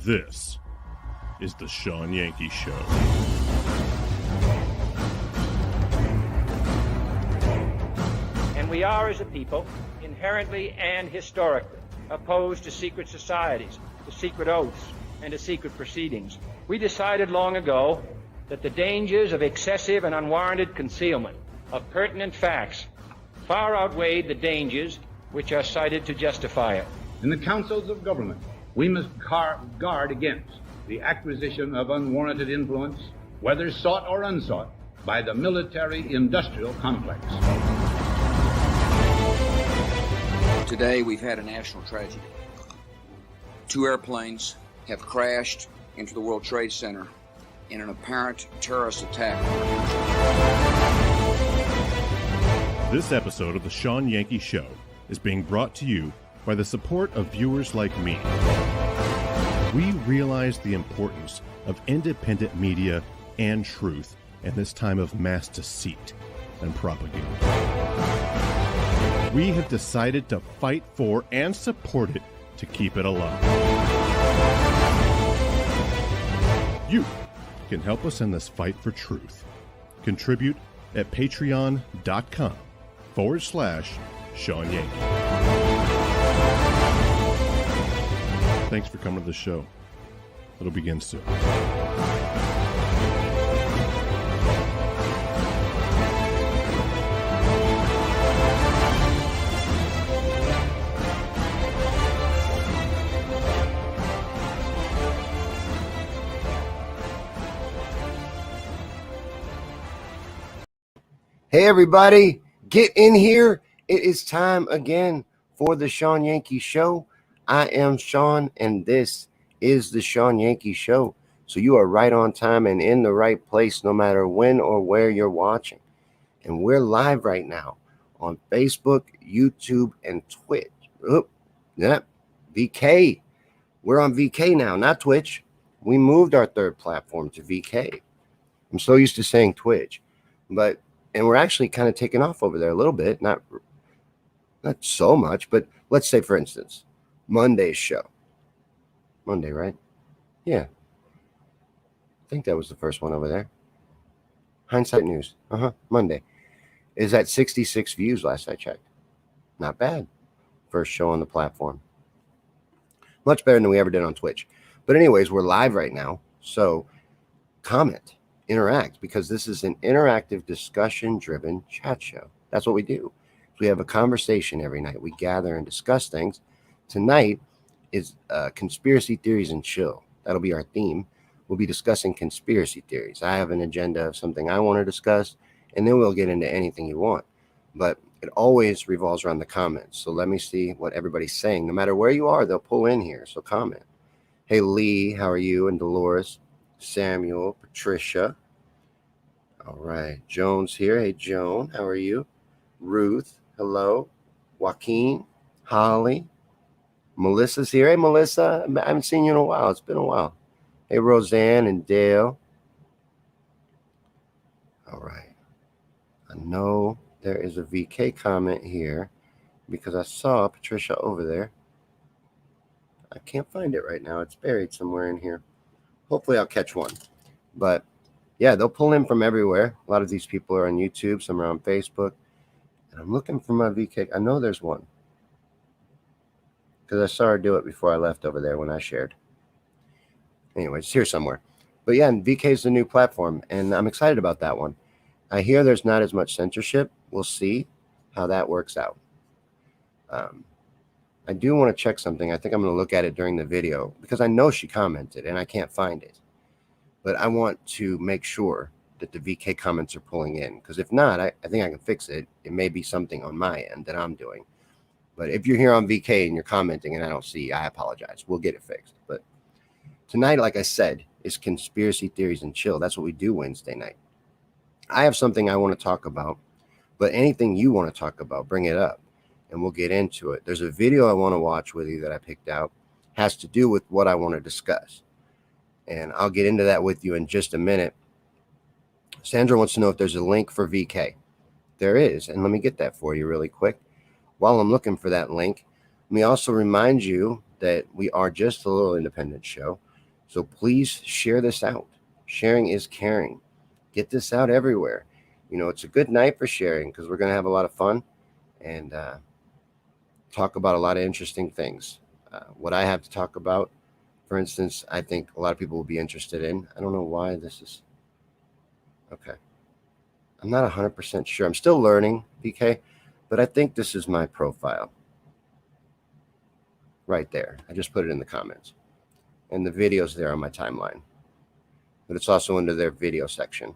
This is the Shawn Yankey Show. And we are, as a people, inherently and historically opposed to secret societies, to secret oaths, and to secret proceedings. We decided long ago that the dangers of excessive and unwarranted concealment of pertinent facts far outweighed the dangers which are cited to justify it. In the councils of government, we must guard against the acquisition of unwarranted influence, whether sought or unsought, by the military-industrial complex. Today, we've had a national tragedy. 2 airplanes have crashed into the World Trade Center in an apparent terrorist attack. This episode of the Shawn Yankey Show is being brought to you by the support of viewers like me. We realize the importance of independent media and truth in this time of mass deceit and propaganda. We have decided to fight for and support it to keep it alive. You can help us in this fight for truth. Contribute at patreon.com/Shawn Yankey. Thanks for coming to the show. It'll begin soon. Hey everybody, get in here. It is time again for the Shawn Yankey Show. I am Shawn and this is the Shawn Yankey Show. So you are right on time and in the right place no matter when or where you're watching. And we're live right now on Facebook, YouTube, and Twitch. VK. We're on VK now, not Twitch. We moved our third platform to VK. I'm so used to saying Twitch, and we're actually kind of taking off over there a little bit, not so much, but let's say, for instance, Monday's show. Monday, right? Yeah. I think that was the first one over there. Hindsight News. Monday. Is at 66 views last I checked. Not bad. First show on the platform. Much better than we ever did on Twitch. But anyways, we're live right now. So comment. Interact, because this is an interactive discussion-driven chat show. That's what we do. We have a conversation every night. We gather and discuss things. Tonight is conspiracy theories and chill. That'll be our theme. We'll be discussing conspiracy theories. I have an agenda of something I want to discuss, and then we'll get into anything you want. But it always revolves around the comments. So let me see what everybody's saying. No matter where you are, they'll pull in here. So comment. Hey, Lee, how are you? And Dolores. Samuel, Patricia. All right. Joan's here. Hey, Joan, how are you? Ruth, hello. Joaquin, Holly. Melissa's here. Hey, Melissa, I haven't seen you in a while. It's been a while. Hey, Roseanne and Dale. All right. I know there is a VK comment here because I saw Patricia over there. I can't find it right now. It's buried somewhere in here. Hopefully I'll catch one. But yeah, they'll pull in from everywhere. A lot of these people are on YouTube. Some are on Facebook. And I'm looking for my VK. I know there's one, because I saw her do it before I left over there when I shared. Anyway, it's here somewhere. But yeah, and VK is the new platform, and I'm excited about that one. I hear there's not as much censorship. We'll see how that works out. I do want to check something. I think I'm going to look at it during the video because I know she commented and I can't find it. But I want to make sure that the VK comments are pulling in, because if not, I think I can fix it. It may be something on my end that I'm doing. But if you're here on VK and you're commenting and I don't see, I apologize. We'll get it fixed. But tonight, like I said, is conspiracy theories and chill. That's what we do Wednesday night. I have something I want to talk about, but anything you want to talk about, bring it up and we'll get into it. There's a video I want to watch with you that I picked out. Has to do with what I want to discuss. And I'll get into that with you in just a minute. Sandra wants to know if there's a link for VK. There is, and let me get that for you really quick. While I'm looking for that link, let me also remind you that we are just a little independent show. So please share this out. Sharing is caring. Get this out everywhere. It's a good night for sharing because we're going to have a lot of fun and talk about a lot of interesting things. What I have to talk about, for instance, I think a lot of people will be interested in. I don't know why this is. Okay. I'm not 100% sure. I'm still learning, BK, but I think this is my profile. Right there. I just put it in the comments. And the video's there on my timeline. But it's also under their video section.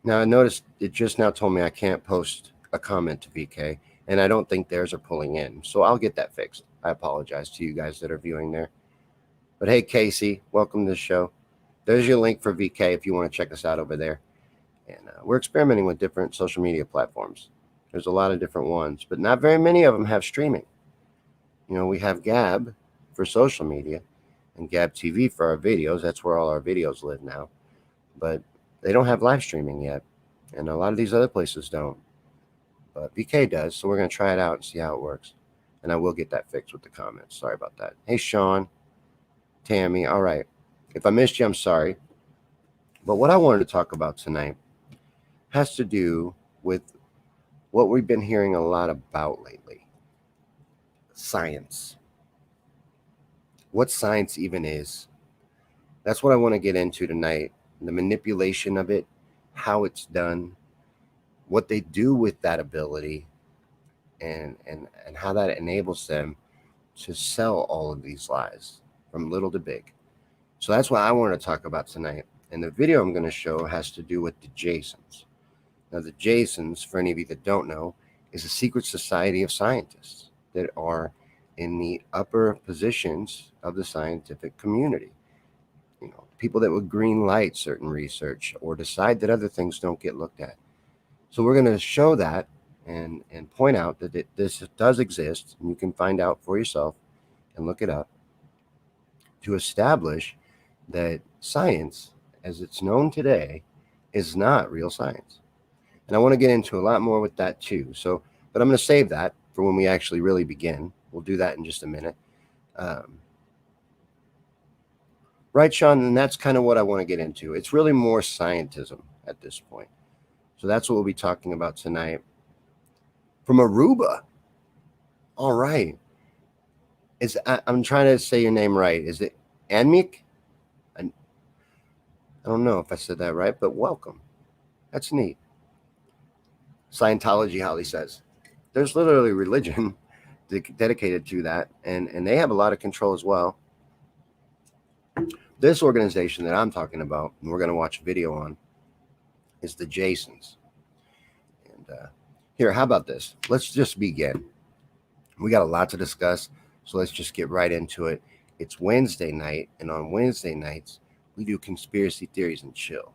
Now, I noticed it just now told me I can't post a comment to VK, and I don't think theirs are pulling in. So I'll get that fixed. I apologize to you guys that are viewing there. But hey, Casey, welcome to the show. There's your link for VK if you want to check us out over there. And we're experimenting with different social media platforms. There's a lot of different ones, but not very many of them have streaming. We have Gab for social media and Gab TV for our videos. That's where all our videos live now. But they don't have live streaming yet. And a lot of these other places don't. But VK does, so we're going to try it out and see how it works. And I will get that fixed with the comments. Sorry about that. Hey, Shawn, Tammy. All right. If I missed you, I'm sorry. But what I wanted to talk about tonight has to do with what we've been hearing a lot about lately. Science. What science even is. That's what I want to get into tonight. The manipulation of it, how it's done, what they do with that ability, and how that enables them to sell all of these lies from little to big. So that's what I want to talk about tonight. And the video I'm going to show has to do with the Jasons. Now, the Jasons, for any of you that don't know, is a secret society of scientists that are in the upper positions of the scientific community. People that would green light certain research or decide that other things don't get looked at. So we're going to show that and point out that this does exist, and you can find out for yourself and look it up to establish that science, as it's known today, is not real science. And I want to get into a lot more with that too. But I'm going to save that for when we actually really begin. We'll do that in just a minute. Right, Shawn? And that's kind of what I want to get into. It's really more scientism at this point. So that's what we'll be talking about tonight. From Aruba. All right. I'm trying to say your name right. Is it Anmik? I don't know if I said that right, but welcome. That's neat. Scientology, Holly says. There's literally religion dedicated to that, and they have a lot of control as well. This organization that I'm talking about, and we're going to watch a video on, is the Jasons. And here, how about this? Let's just begin. We got a lot to discuss, so let's just get right into it. It's Wednesday night, and on Wednesday nights, we do conspiracy theories and chill.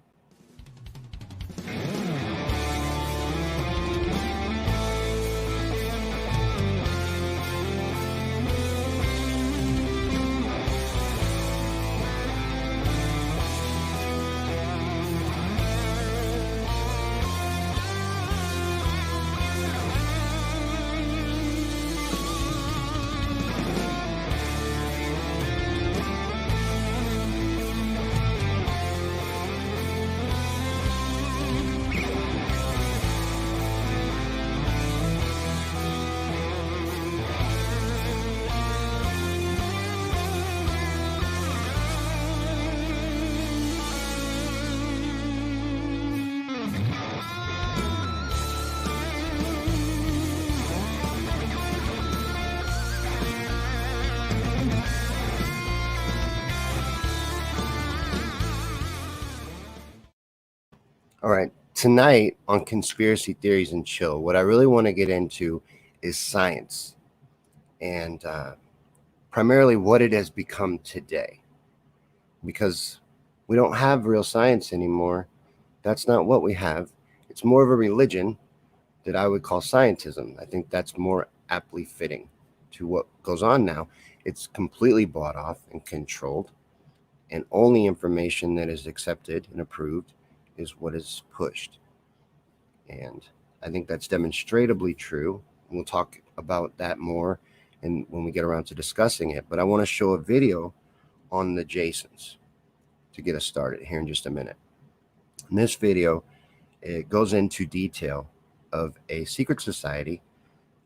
All right, tonight on Conspiracy Theories and Chill, what I really want to get into is science and primarily what it has become today. Because we don't have real science anymore. That's not what we have. It's more of a religion that I would call scientism. I think that's more aptly fitting to what goes on now. It's completely bought off and controlled, and only information that is accepted and approved is what is pushed. And I think that's demonstrably true. We'll talk about that more and when we get around to discussing it. But I want to show a video on the Jasons to get us started here in just a minute. In this video, it goes into detail of a secret society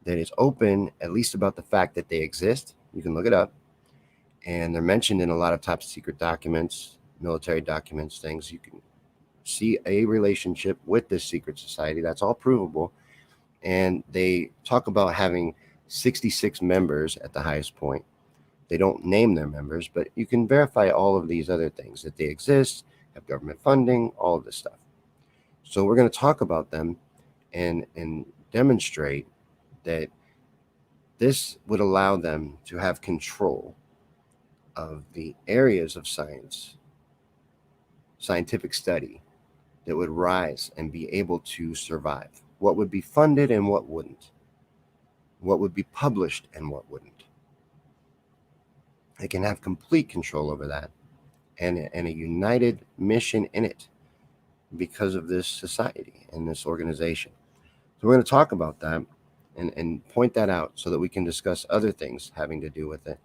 that is open, at least about the fact that they exist. You can look it up. And they're mentioned in a lot of top secret documents, military documents, things. You can see a relationship with this secret society. That's all provable. And they talk about having 66 members at the highest point. They don't name their members, but you can verify all of these other things, that they exist, have government funding, all of this stuff. So we're going to talk about them and demonstrate that this would allow them to have control of the areas of scientific study that would rise and be able to survive. What would be funded and what wouldn't. What would be published and what wouldn't. They can have complete control over that and a united mission in it because of this society and this organization. So we're going to talk about that and point that out so that we can discuss other things having to do with it.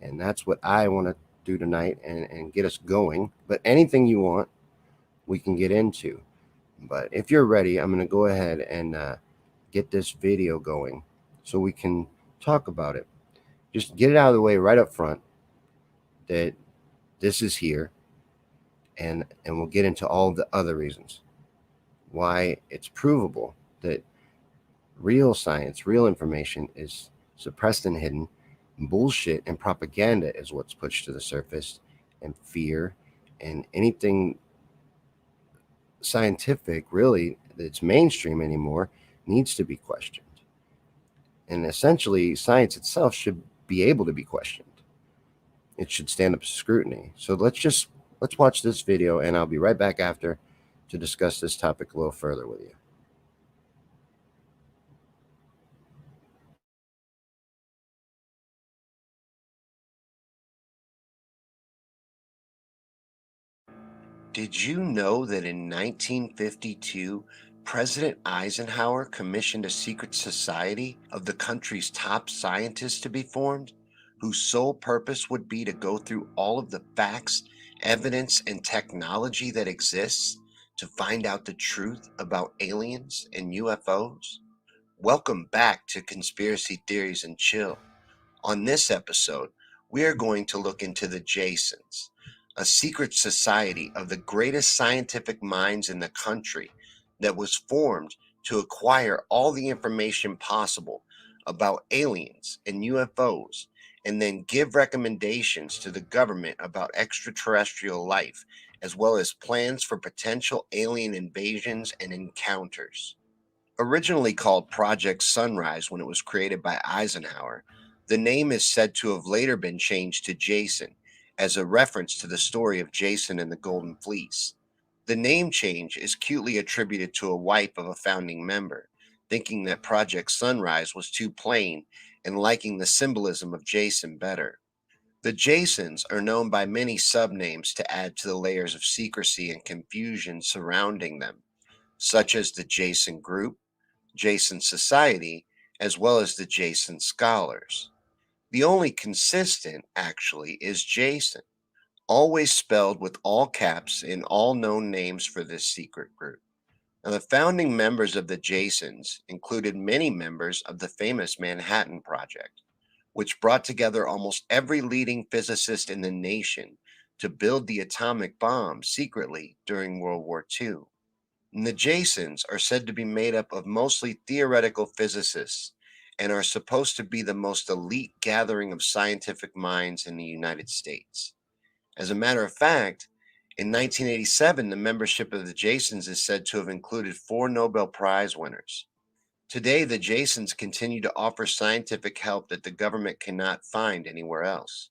And that's what I want to do tonight and get us going. But anything you want, we can get into. But if you're ready, I'm going to go ahead and get this video going so we can talk about it. Just get it out of the way right up front that this is here, and we'll get into all the other reasons why it's provable that real science, real information is suppressed and hidden. Bullshit and propaganda is what's pushed to the surface, and fear and anything scientific really that's mainstream anymore needs to be questioned. And essentially, science itself should be able to be questioned. It should stand up to scrutiny. So let's watch this video, and I'll be right back after to discuss this topic a little further with you. Did you know that in 1952, President Eisenhower commissioned a secret society of the country's top scientists to be formed, whose sole purpose would be to go through all of the facts, evidence, and technology that exists to find out the truth about aliens and UFOs? Welcome back to Conspiracy Theories and Chill. On this episode, we are going to look into the Jasons, a secret society of the greatest scientific minds in the country that was formed to acquire all the information possible about aliens and UFOs, and then give recommendations to the government about extraterrestrial life, as well as plans for potential alien invasions and encounters. Originally called Project Sunrise when it was created by Eisenhower, the name is said to have later been changed to Jason, as a reference to the story of Jason and the Golden Fleece. The name change is cutely attributed to a wife of a founding member, thinking that Project Sunrise was too plain and liking the symbolism of Jason better. The Jasons are known by many subnames to add to the layers of secrecy and confusion surrounding them, such as the Jason Group, Jason Society, as well as the Jason Scholars. The only consistent, actually, is Jason, always spelled with all caps in all known names for this secret group. Now, the founding members of the Jasons included many members of the famous Manhattan Project, which brought together almost every leading physicist in the nation to build the atomic bomb secretly during World War II. And the Jasons are said to be made up of mostly theoretical physicists and are supposed to be the most elite gathering of scientific minds in the United States. As a matter of fact, in 1987, the membership of the Jasons is said to have included 4 Nobel Prize winners. Today, the Jasons continue to offer scientific help that the government cannot find anywhere else.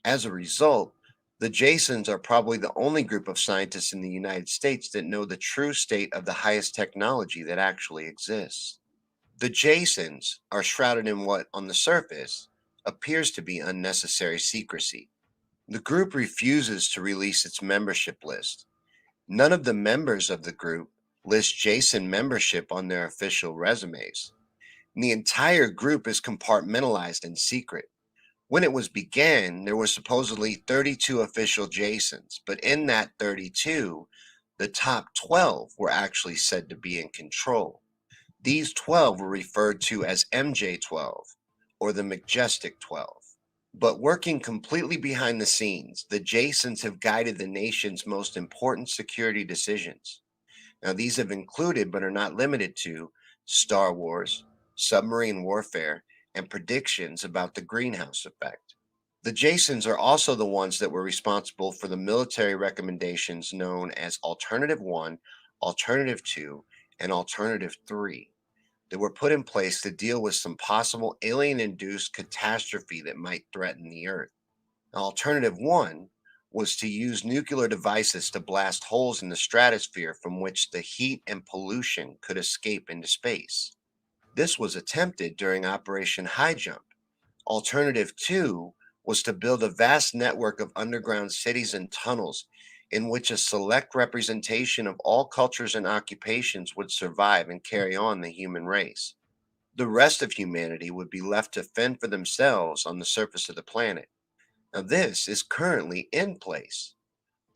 As a result, the Jasons are probably the only group of scientists in the United States that know the true state of the highest technology that actually exists. The Jasons are shrouded in what, on the surface, appears to be unnecessary secrecy. The group refuses to release its membership list. None of the members of the group list Jason membership on their official resumes. And the entire group is compartmentalized and secret. When it was began, there were supposedly 32 official Jasons, but in that 32, the top 12 were actually said to be in control. These 12 were referred to as MJ-12, or the Majestic 12. But working completely behind the scenes, the Jasons have guided the nation's most important security decisions. Now, these have included, but are not limited to, Star Wars, submarine warfare, and predictions about the greenhouse effect. The Jasons are also the ones that were responsible for the military recommendations known as Alternative 1, Alternative 2, and Alternative 3 that were put in place to deal with some possible alien-induced catastrophe that might threaten the Earth. Now, Alternative 1 was to use nuclear devices to blast holes in the stratosphere from which the heat and pollution could escape into space. This was attempted during Operation High Jump. Alternative 2 was to build a vast network of underground cities and tunnels in which a select representation of all cultures and occupations would survive and carry on the human race. The rest of humanity would be left to fend for themselves on the surface of the planet. Now, this is currently in place.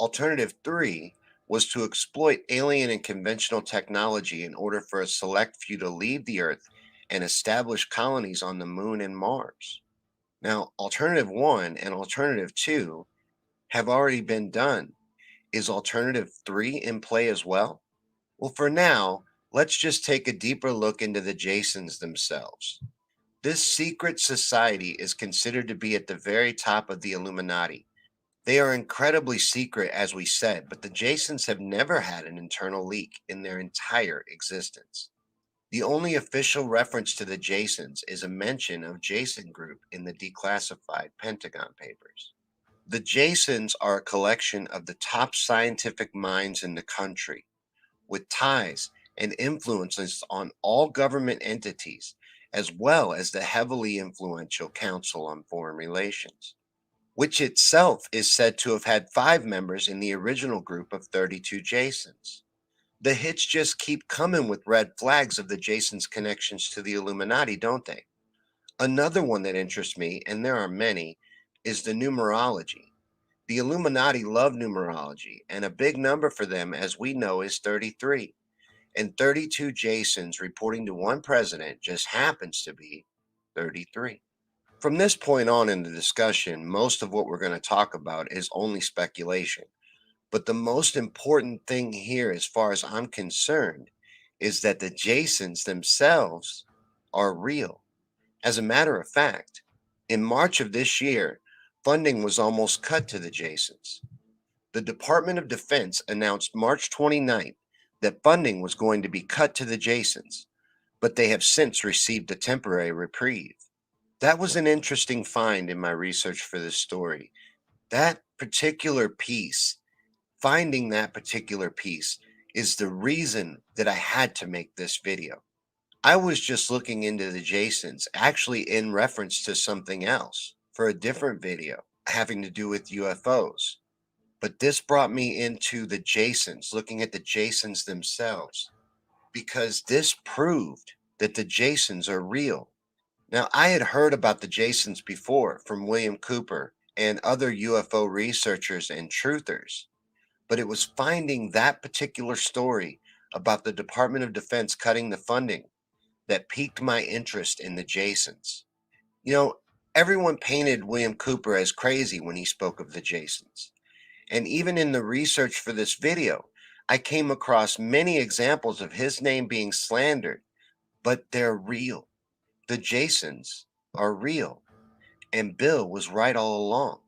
Alternative 3 was to exploit alien and conventional technology in order for a select few to leave the Earth and establish colonies on the Moon and Mars. Now, Alternative 1 and Alternative 2 have already been done. Is Alternative 3 in play as well? Well, for now, let's just take a deeper look into the Jasons themselves. This secret society is considered to be at the very top of the Illuminati. They are incredibly secret, as we said, but the Jasons have never had an internal leak in their entire existence. The only official reference to the Jasons is a mention of Jason Group in the declassified Pentagon Papers. The Jasons are a collection of the top scientific minds in the country, with ties and influences on all government entities, as well as the heavily influential Council on Foreign Relations, which itself is said to have had 5 members in the original group of 32 Jasons. The hits just keep coming with red flags of the Jasons' connections to the Illuminati, don't they? Another one that interests me, and there are many, is the numerology. The Illuminati love numerology, and a big number for them, as we know, is 33. And 32 Jasons reporting to one president just happens to be 33. From this point on in the discussion, most of what we're going to talk about is only speculation. But the most important thing here, as far as I'm concerned, is that the Jasons themselves are real. As a matter of fact, in March of this year, funding was almost cut to the Jasons. The Department of Defense announced March 29th that funding was going to be cut to the Jasons, but they have since received a temporary reprieve. That was an interesting find in my research for this story. That particular piece, finding that particular piece, is the reason that I had to make this video. I was just looking into the Jasons, actually in reference to something else for a different video having to do with UFOs. But this brought me into the Jasons, looking at the Jasons themselves, because this proved that the Jasons are real. Now, I had heard about the Jasons before from William Cooper and other UFO researchers and truthers, but it was finding that particular story about the Department of Defense cutting the funding that piqued my interest in the Jasons. You know, everyone painted William Cooper as crazy when he spoke of the Jasons. And even in the research for this video, I came across many examples of his name being slandered, but they're real. The Jasons are real. And Bill was right all along.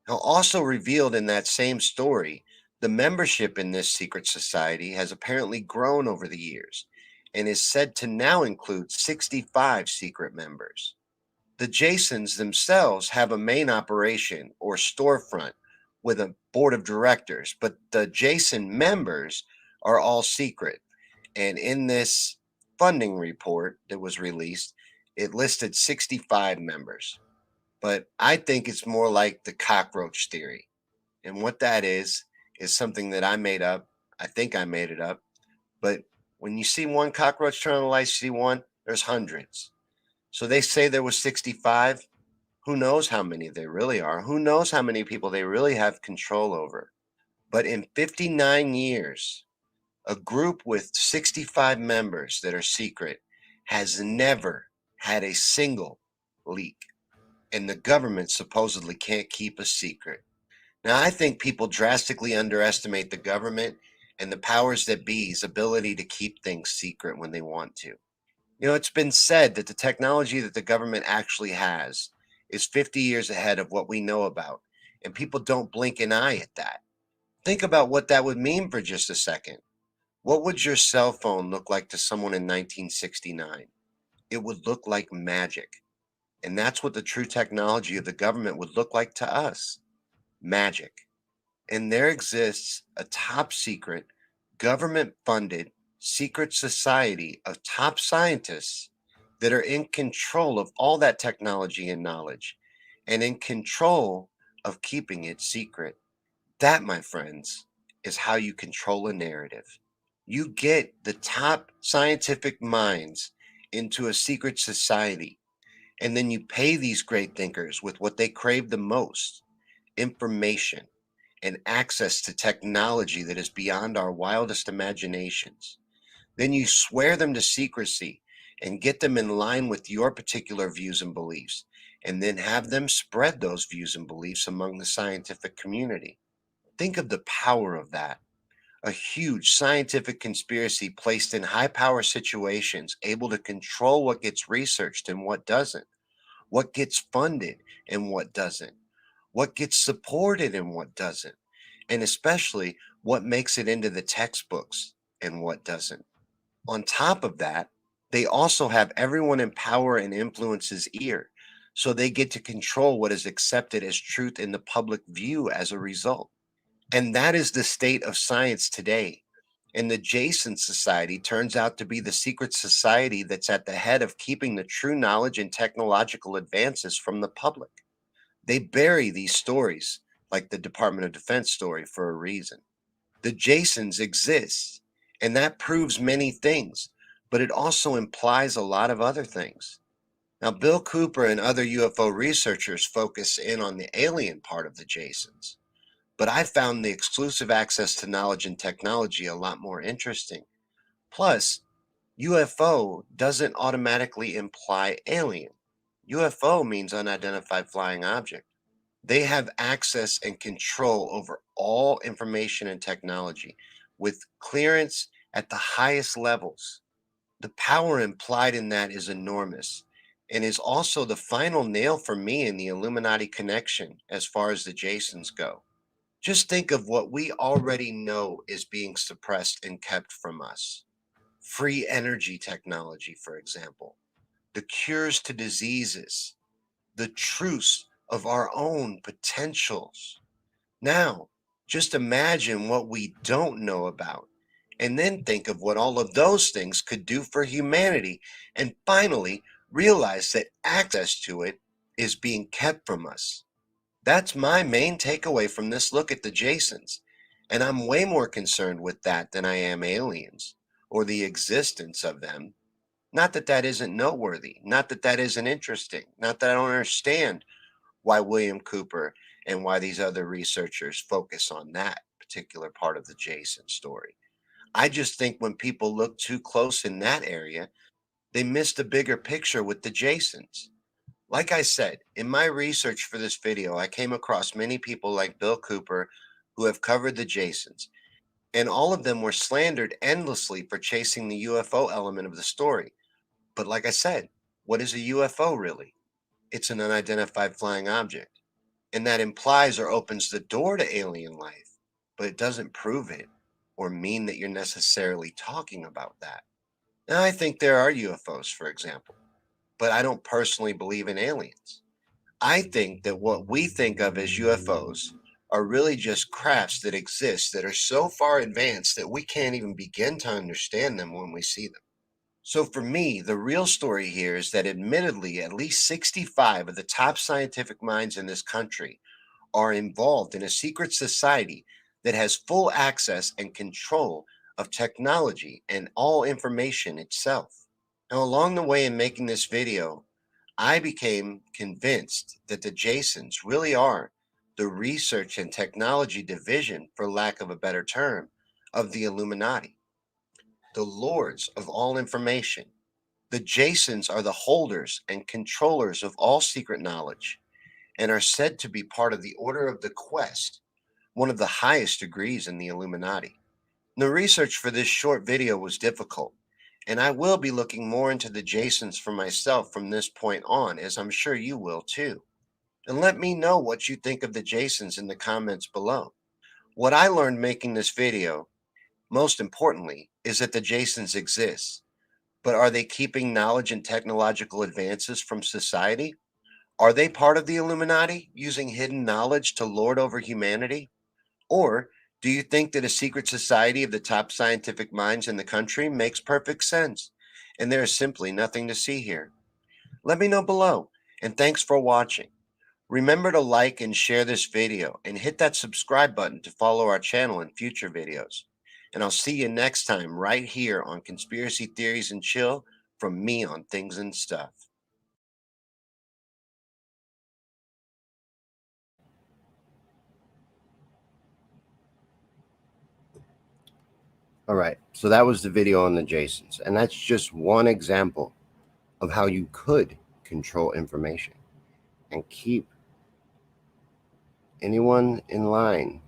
Now, also revealed in that same story, the membership in this secret society has apparently grown over the years and is said to now include 65 secret members. The Jasons themselves have a main operation or storefront with a board of directors, but the Jason members are all secret. And in this funding report that was released, it listed 65 members. But I think it's more like the cockroach theory. And what that is something that I made up. I think I made it up. But when you see one cockroach turn on the lights, you see one, there's hundreds. So they say there was 65. Who knows how many there really are? Who knows how many people they really have control over? But in 59 years, a group with 65 members that are secret has never had a single leak. And the government supposedly can't keep a secret. Now, I think people drastically underestimate the government and the powers that be's ability to keep things secret when they want to. You know, it's been said that the technology that the government actually has is 50 years ahead of what we know about, and people don't blink an eye at that. Think about what that would mean for just a second. What would your cell phone look like to someone in 1969? It would look like magic. And that's what the true technology of the government would look like to us. Magic. And there exists a top secret, government funded secret society of top scientists that are in control of all that technology and knowledge and in control of keeping it secret. That, my friends, is how you control a narrative. You get the top scientific minds into a secret society, and then you pay these great thinkers with what they crave the most: information and access to technology that is beyond our wildest imaginations. Then you swear them to secrecy and get them in line with your particular views and beliefs, and then have them spread those views and beliefs among the scientific community. Think of the power of that. A huge scientific conspiracy placed in high power situations, able to control what gets researched and what doesn't, what gets funded and what doesn't, what gets supported and what doesn't, and especially what makes it into the textbooks and what doesn't. On top of that, they also have everyone in power and influence's ear, so they get to control what is accepted as truth in the public view as a result. And that is the state of science today. And the Jason Society turns out to be the secret society that's at the head of keeping the true knowledge and technological advances from the public. They bury these stories, like the Department of Defense story, for a reason. The Jasons exist, and that proves many things, but it also implies a lot of other things. Now, Bill Cooper and other UFO researchers focus in on the alien part of the Jasons, but I found the exclusive access to knowledge and technology a lot more interesting. Plus, UFO doesn't automatically imply alien. UFO means unidentified flying object. They have access and control over all information and technology with clearance at the highest levels. The power implied in that is enormous and is also the final nail for me in the Illuminati connection as far as the Jasons go. Just think of what we already know is being suppressed and kept from us. Free energy technology, for example, the cures to diseases, the truths of our own potentials. Now, just imagine what we don't know about, and then think of what all of those things could do for humanity, and finally realize that access to it is being kept from us. That's my main takeaway from this look at the Jasons, and I'm way more concerned with that than I am aliens or the existence of them. Not that that isn't noteworthy, not that that isn't interesting, not that I don't understand why William Cooper and why these other researchers focus on that particular part of the Jason story. I just think when people look too close in that area, they miss the bigger picture with the Jasons. Like I said, in my research for this video, I came across many people like Bill Cooper who have covered the Jasons, and all of them were slandered endlessly for chasing the UFO element of the story. But like I said, what is a UFO really? It's an unidentified flying object. And that implies or opens the door to alien life, but it doesn't prove it or mean that you're necessarily talking about that. Now, I think there are UFOs, for example, but I don't personally believe in aliens. I think that what we think of as UFOs are really just crafts that exist that are so far advanced that we can't even begin to understand them when we see them. So for me, the real story here is that admittedly, at least 65 of the top scientific minds in this country are involved in a secret society that has full access and control of technology and all information itself. Now, along the way in making this video, I became convinced that the Jasons really are the research and technology division, for lack of a better term, of the Illuminati, the lords of all information. The Jasons are the holders and controllers of all secret knowledge and are said to be part of the Order of the Quest, one of the highest degrees in the Illuminati. The research for this short video was difficult, and I will be looking more into the Jasons for myself from this point on, as I'm sure you will too. And let me know what you think of the Jasons in the comments below. What I learned making this video, most importantly, is that the Jasons exist. But are they keeping knowledge and technological advances from society? Are they part of the Illuminati, using hidden knowledge to lord over humanity? Or do you think that a secret society of the top scientific minds in the country makes perfect sense, and there is simply nothing to see here? Let me know below, and thanks for watching. Remember to like and share this video, and hit that subscribe button to follow our channel in future videos. And I'll see you next time right here on Conspiracy Theories and Chill from me on Things and Stuff. All right, so that was the video on the Jasons, and that's just one example of how you could control information and keep anyone in line.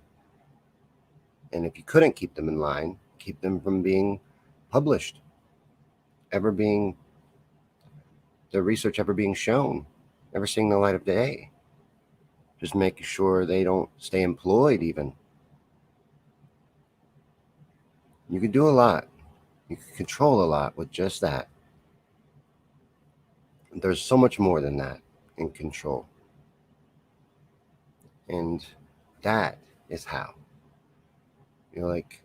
And if you couldn't keep them in line, keep them from being published, their research ever being shown, ever seeing the light of day. Just making sure they don't stay employed even. You can do a lot. You can control a lot with just that. There's so much more than that in control. And that is how. You're like,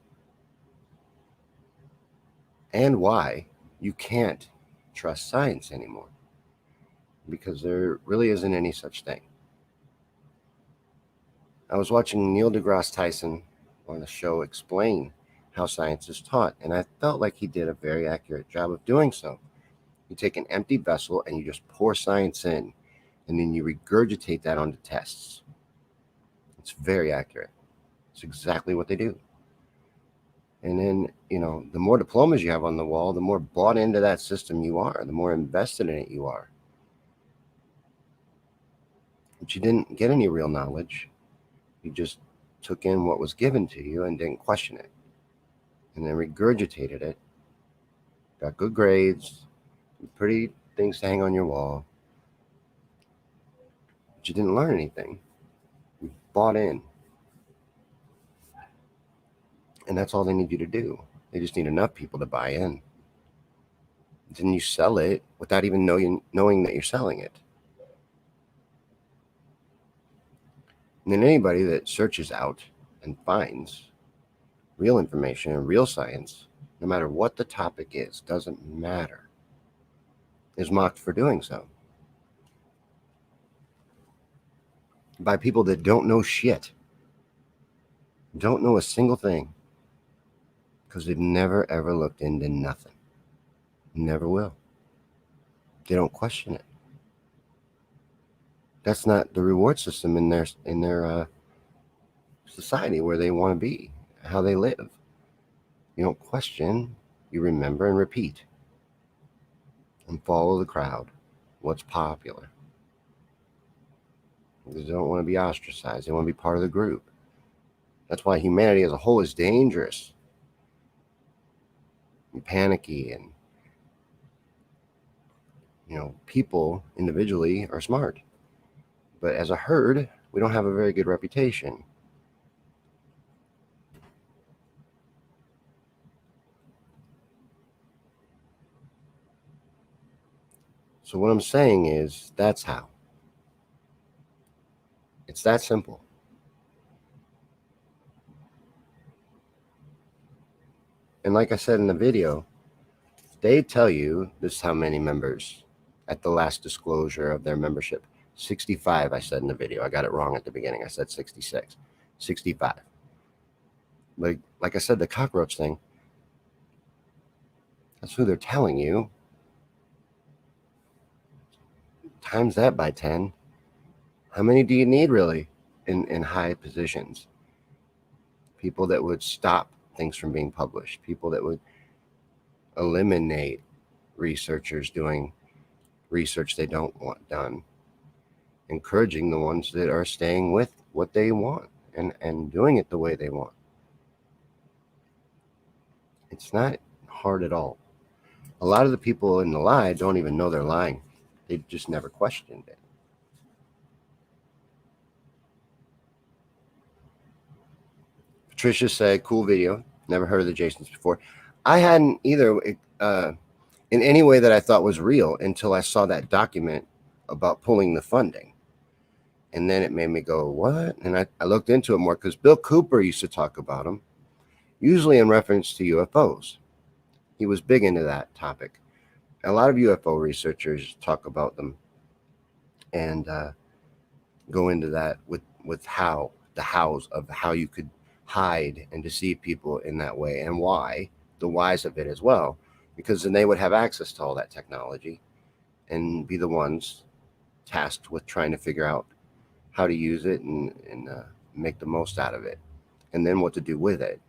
and why you can't trust science anymore. Because there really isn't any such thing. I was watching Neil deGrasse Tyson on the show explain how science is taught, and I felt like he did a very accurate job of doing so. You take an empty vessel and you just pour science in, and then you regurgitate that onto tests. It's very accurate. It's exactly what they do. And then, the more diplomas you have on the wall, the more bought into that system you are, the more invested in it you are. But you didn't get any real knowledge. You just took in what was given to you and didn't question it. And then regurgitated it. Got good grades, pretty things to hang on your wall. But you didn't learn anything. You bought in. And that's all they need you to do. They just need enough people to buy in. Then you sell it without even knowing that you're selling it. And then anybody that searches out and finds real information and real science, no matter what the topic is, doesn't matter, is mocked for doing so. By people that don't know shit. Don't know a single thing. Because they've never ever looked into nothing. Never will. They don't question it. That's not the reward system in their society where they want to be, how they live. You don't question, you remember and repeat. And follow the crowd, what's popular. They don't want to be ostracized. They want to be part of the group. That's why humanity as a whole is dangerous. And panicky and, people individually are smart. But as a herd, we don't have a very good reputation. So what I'm saying is, that's how. It's that simple. And like I said in the video, they tell you this is how many members at the last disclosure of their membership. 65, I said in the video. I got it wrong at the beginning. I said 66. 65. Like I said, the cockroach thing, that's who they're telling you. times that by 10. How many do you need really in high positions? People that would stop things from being published, people that would eliminate researchers doing research they don't want done, encouraging the ones that are staying with what they want and doing it the way they want. It's not hard at all. A lot of the people in the lie don't even know they're lying. They've just never questioned it. Patricia said, cool video. Never heard of the Jasons before. I hadn't either in any way that I thought was real until I saw that document about pulling the funding. And then it made me go, what? And I looked into it more because Bill Cooper used to talk about them, usually in reference to UFOs. He was big into that topic. A lot of UFO researchers talk about them and go into that with how, the hows of how you could hide and deceive people in that way and why, the whys of it as well, because then they would have access to all that technology and be the ones tasked with trying to figure out how to use it and make the most out of it, and then what to do with it.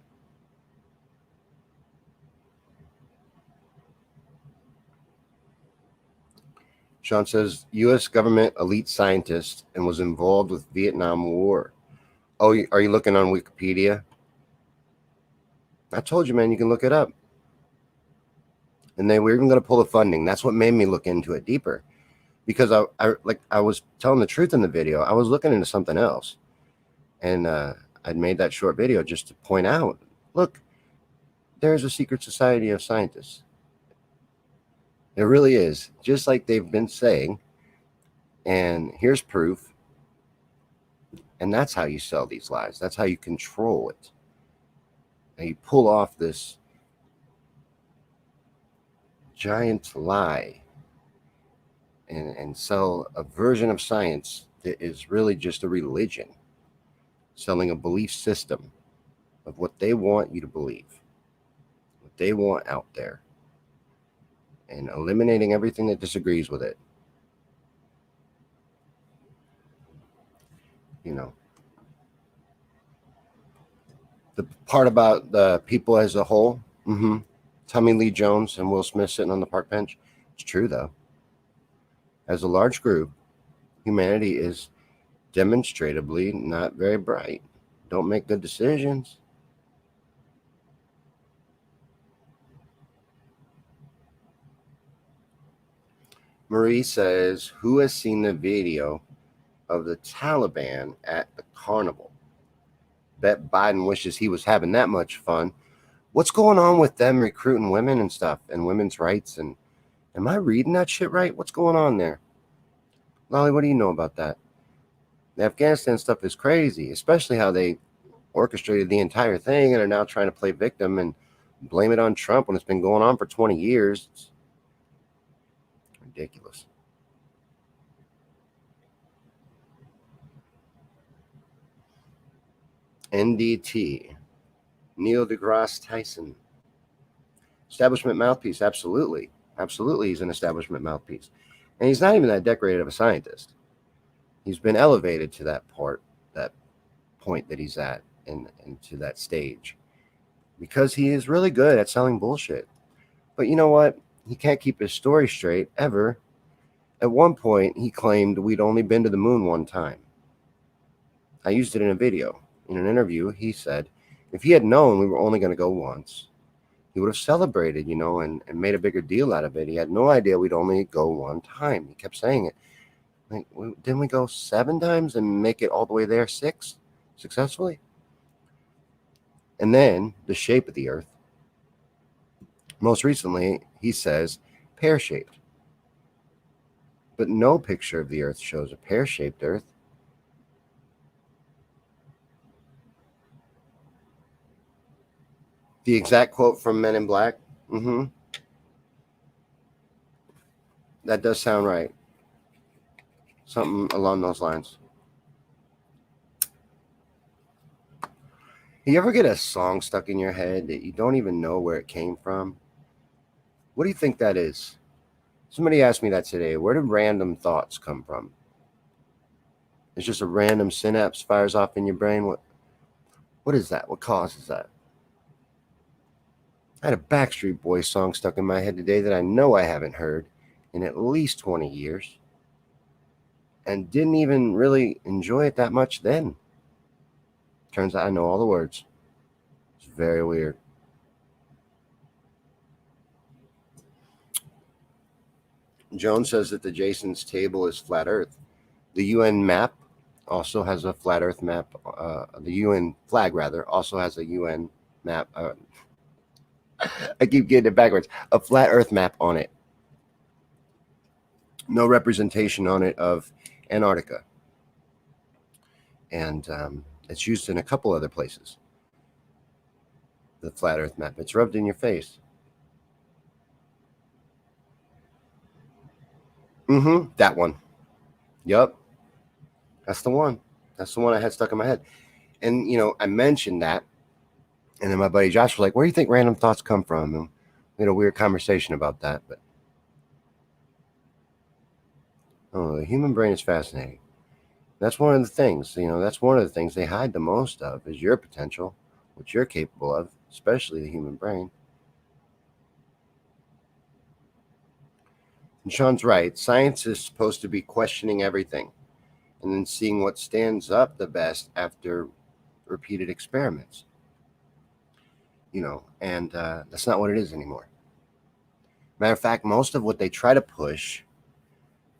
Shawn says, U.S. government elite scientist and was involved with Vietnam War. Oh, are you looking on Wikipedia? I told you, man, you can look it up. And they were even going to pull the funding. That's what made me look into it deeper. Because I was telling the truth in the video. I was looking into something else. And I'd made that short video just to point out, look, there's a secret society of scientists. There really is, just like they've been saying. And here's proof. And that's how you sell these lies. That's how you control it. And you pull off this giant lie and sell a version of science that is really just a religion, selling a belief system of what they want you to believe, what they want out there, and eliminating everything that disagrees with it. You know, the part about the people as a whole, Tommy Lee Jones and Will Smith sitting on the park bench, it's true though. As a large group, humanity is demonstrably not very bright. Don't make good decisions. Marie says, who has seen the video of the Taliban at the carnival? Bet Biden wishes he was having that much fun. What's going on with them recruiting women and stuff and women's rights? And am I reading that shit right? What's going on there? Lolly, what do you know about that? The Afghanistan stuff is crazy, especially how they orchestrated the entire thing and are now trying to play victim and blame it on Trump when it's been going on for 20 years. It's ridiculous. NDT, Neil deGrasse Tyson, establishment mouthpiece. Absolutely, he's an establishment mouthpiece, and he's not even that decorated of a scientist. He's been elevated to that point that he's at, and to that stage, because he is really good at selling bullshit. But you know what? He can't keep his story straight ever. At one point, he claimed we'd only been to the moon one time. I used it in a video. In an interview, he said, if he had known we were only going to go once, he would have celebrated, and made a bigger deal out of it. He had no idea we'd only go one time. He kept saying it. Like, didn't we go 7 times and make it all the way there 6 successfully? And then the shape of the Earth. Most recently, he says pear-shaped. But no picture of the Earth shows a pear-shaped Earth. The exact quote from Men in Black. That does sound right. Something along those lines. You ever get a song stuck in your head that you don't even know where it came from? What do you think that is? Somebody asked me that today. Where do random thoughts come from? It's just a random synapse fires off in your brain. What is that? What causes that? I had a Backstreet Boys song stuck in my head today that I know I haven't heard in at least 20 years and didn't even really enjoy it that much then. Turns out I know all the words. It's very weird. Jones says that the Jason's table is flat Earth. The UN map also has a flat Earth map. The UN flag, rather, also has a UN map. I keep getting it backwards. A flat Earth map on it. No representation on it of Antarctica. And it's used in a couple other places. The flat Earth map. It's rubbed in your face. That one. Yup. That's the one. That's the one I had stuck in my head. And, I mentioned that. And then my buddy Josh was like, where do you think random thoughts come from? And we had a weird conversation about that. But the human brain is fascinating. That's one of the things, that's one of the things they hide the most of is your potential, what you're capable of, especially the human brain. And Shawn's right. Science is supposed to be questioning everything and then seeing what stands up the best after repeated experiments. And that's not what it is anymore. Matter of fact, most of what they try to push,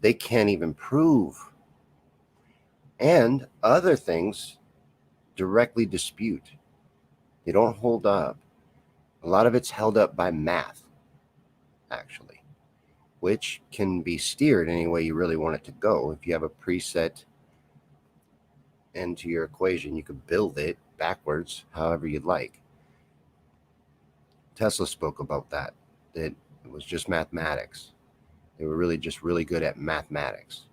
they can't even prove. And other things directly dispute. They don't hold up. A lot of it's held up by math, actually, which can be steered any way you really want it to go. If you have a preset end to your equation, you could build it backwards however you'd like. Tesla spoke about that it was just mathematics. They were really just really good at mathematics.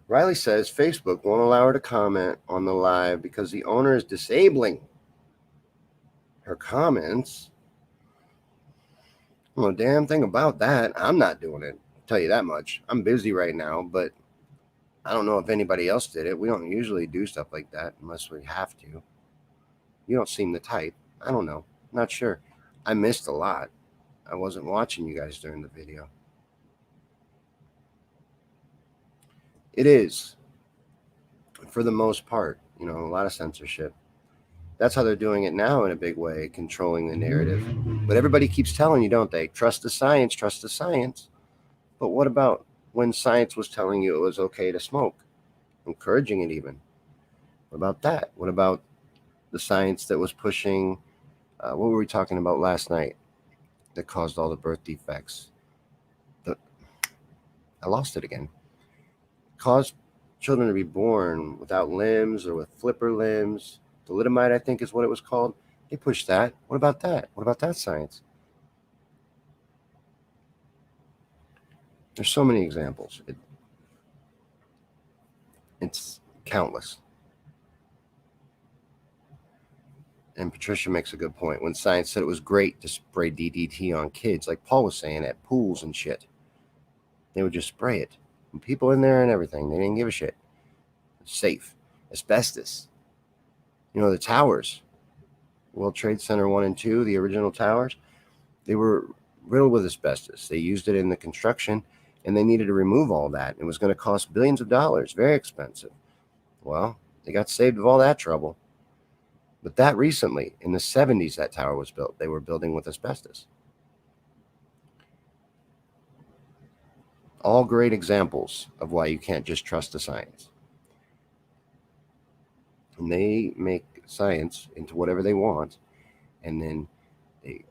Riley says Facebook won't allow her to comment on the live because the owner is disabling her comments. Well, damn thing about that. I'm not doing it. I'll tell you that much. I'm busy right now, but I don't know if anybody else did it. We don't usually do stuff like that unless we have to. You don't seem the type. I don't know. Not sure. I missed a lot. I wasn't watching you guys during the video. It is, for the most part, a lot of censorship. That's how they're doing it now in a big way, controlling the narrative. But everybody keeps telling you, don't they? Trust the science, trust the science. But what about when science was telling you it was okay to smoke, encouraging it even? What about that? What about the science that was pushing, what were we talking about last night that caused all the birth defects? I lost it again. Caused children to be born without limbs or with flipper limbs. Thalidomide, I think is what it was called. They pushed that. What about that? What about that science? There's so many examples. It's countless. And Patricia makes a good point. When science said it was great to spray DDT on kids, like Paul was saying, at pools and shit, they would just spray it. And people in there and everything, they didn't give a shit. It's safe. Asbestos. The towers, World Trade Center 1 and 2, the original towers, they were riddled with asbestos. They used it in the construction, and they needed to remove all that. It was going to cost billions of dollars, very expensive. Well, they got saved of all that trouble. But that recently, in the 70s, that tower was built. They were building with asbestos. All great examples of why you can't just trust the science. And they make science into whatever they want, and then they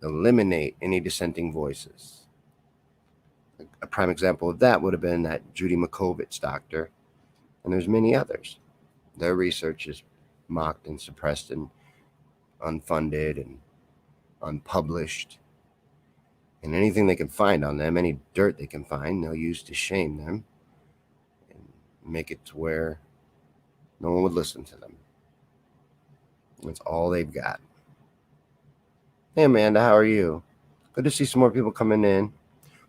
eliminate any dissenting voices. A prime example of that would have been that Judy Mikovits doctor, and there's many others. Their research is mocked and suppressed and unfunded and unpublished. And anything they can find on them, any dirt they can find, they'll use to shame them and make it to where no one would listen to them. That's all they've got. Hey, Amanda, how are you? Good to see some more people coming in.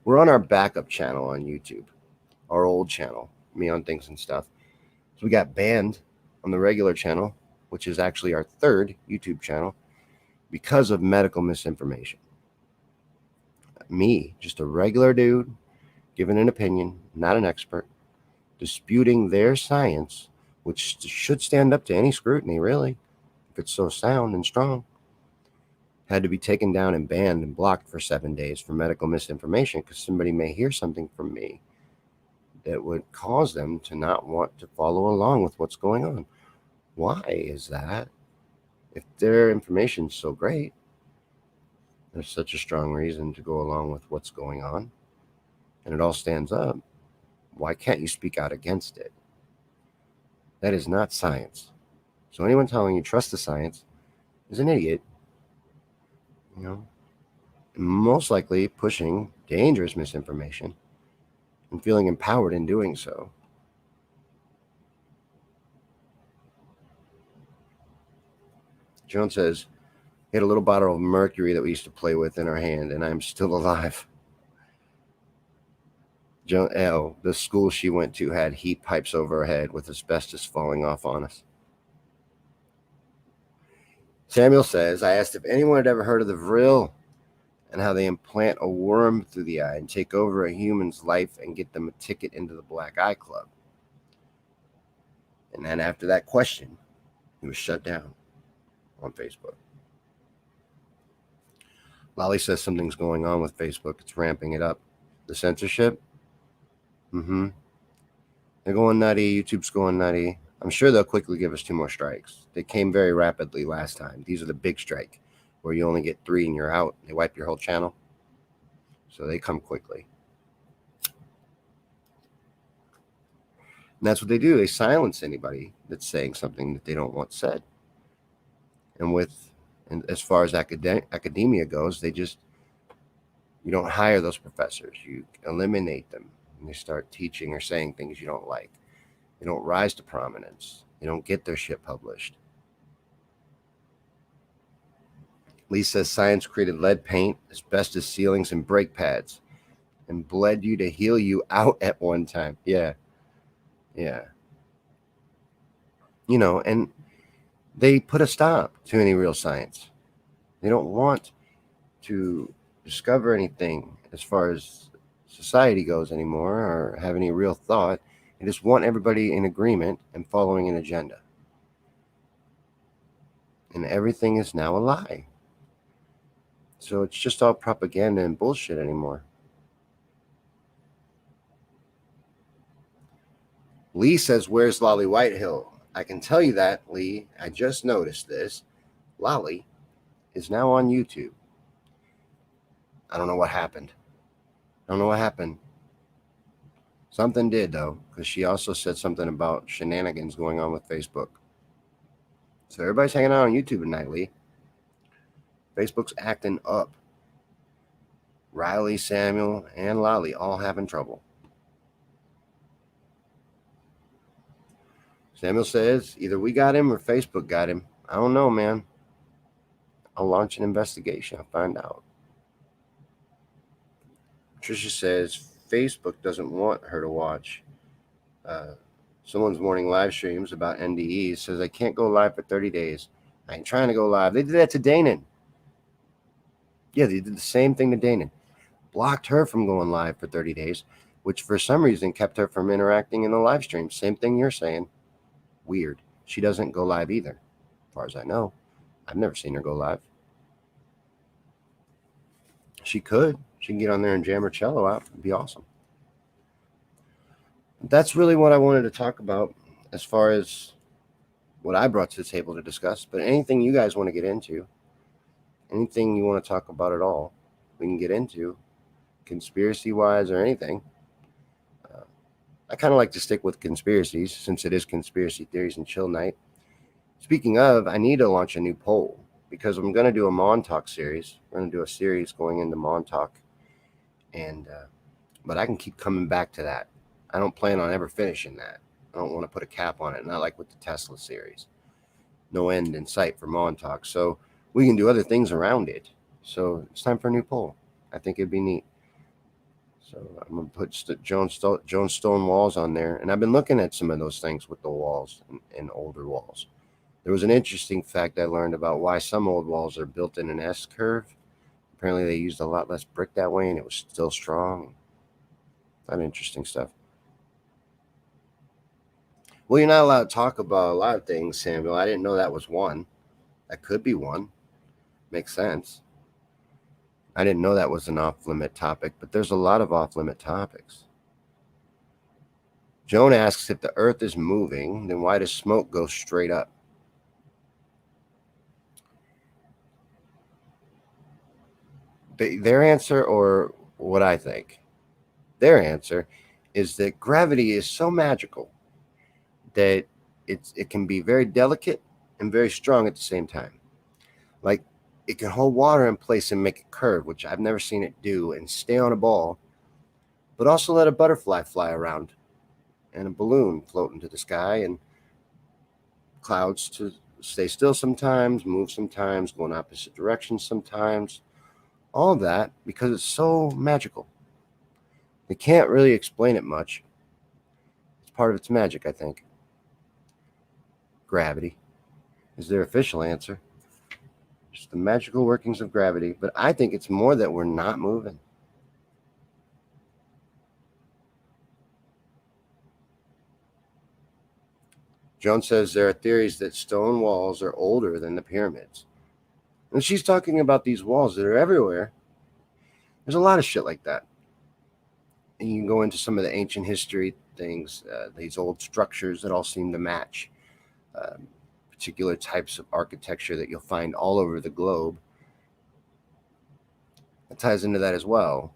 We're on our backup channel on YouTube, our old channel, Me on Things and Stuff. So we got banned on the regular channel, which is actually our third YouTube channel, because of medical misinformation. Me, just a regular dude, giving an opinion, not an expert, disputing their science, which should stand up to any scrutiny, really, if it's so sound and strong, had to be taken down and banned and blocked for 7 days for medical misinformation because somebody may hear something from me that would cause them to not want to follow along with what's going on. Why is that? If their information is so great, there's such a strong reason to go along with what's going on, and it all stands up, why can't you speak out against it? That is not science. So anyone telling you trust the science is an idiot. Most likely pushing dangerous misinformation and feeling empowered in doing so. Joan says, he had a little bottle of mercury that we used to play with in our hand, and I'm still alive. Joan, the school she went to had heat pipes over her head with asbestos falling off on us. Samuel says, I asked if anyone had ever heard of the vril and how they implant a worm through the eye and take over a human's life and get them a ticket into the Black Eye Club. And then after that question, he was shut down on Facebook. Lolly says something's going on with Facebook. It's ramping it up. The censorship? They're going nutty. YouTube's going nutty. I'm sure they'll quickly give us 2 more strikes. They came very rapidly last time. These are the big strike, where you only get 3 and you're out. They wipe your whole channel. So they come quickly. And that's what they do. They silence anybody that's saying something that they don't want said. And as far as academia goes, you don't hire those professors. You eliminate them. And they start teaching or saying things you don't like. They don't rise to prominence. They don't get their shit published. Lee says science created lead paint, asbestos ceilings, and brake pads, and bled you to heal you out at one time. Yeah. And they put a stop to any real science. They don't want to discover anything as far as society goes anymore or have any real thought. They just want everybody in agreement and following an agenda. And everything is now a lie. So it's just all propaganda and bullshit anymore. Lee says, where's Lolly Whitehill? I can tell you that, Lee. I just noticed this. Lolly is now on YouTube. I don't know what happened. Something did, though, because she also said something about shenanigans going on with Facebook. So everybody's hanging out on YouTube tonight, Lee. Facebook's acting up. Riley, Samuel, and Lolly all having trouble. Samuel says, either we got him or Facebook got him. I don't know, man. I'll launch an investigation. I'll find out. Tricia says, Facebook doesn't want her to watch someone's morning live streams about NDEs. Says, I can't go live for 30 days. I ain't trying to go live. They did that to Danon. Yeah, they did the same thing to Danon. Blocked her from going live for 30 days, which for some reason kept her from interacting in the live stream. Same thing you're saying. Weird. She doesn't go live either, as far as I know. I've never seen her go live. She could. She can get on there and jam her cello out. It'd be awesome. That's really what I wanted to talk about as far as what I brought to the table to discuss. But anything you guys want to get into, anything you want to talk about at all, we can get into, conspiracy-wise or anything. I kind of like to stick with conspiracies since it is conspiracy theories and chill night. Speaking of, I need to launch a new poll because I'm going to do a Montauk series. We're going to do a series going into Montauk. But I can keep coming back to that. I don't plan on ever finishing that. I don't want to put a cap on it, not like with the Tesla series. no end in sight for Montauk. So we can do other things around it. So it's time for a new poll. I think it'd be neat. So I'm going to put Joan Stone walls on there. And I've been looking at some of those things with the walls and older walls. There was an interesting fact I learned about why some old walls are built in an S curve. Apparently they used a lot less brick that way and it was still strong. That interesting stuff. Well, you're not allowed to talk about a lot of things, Samuel. I didn't know that was one. That could be one. Makes sense. I didn't know that was an off-limit topic, but there's a lot of off-limit topics. Joan asks, if the Earth is moving, then why does smoke go straight up? Their answer, or what I think, their answer is that gravity is so magical that it can be very delicate and very strong at the same time. Like, it can hold water in place and make it curve, which I've never seen it do, and stay on a ball, but also let a butterfly fly around and a balloon float into the sky, and clouds to stay still sometimes, move sometimes, go in opposite directions sometimes. All of that because it's so magical. They can't really explain it much. It's part of its magic, I think. Gravity is their official answer. Just the magical workings of gravity. But I think it's more that we're not moving. Joan says there are theories that stone walls are older than the pyramids. And she's talking about these walls that are everywhere. There's a lot of shit like that. And you can go into some of the ancient history things, these old structures that all seem to match particular types of architecture that you'll find all over the globe. It ties into that as well.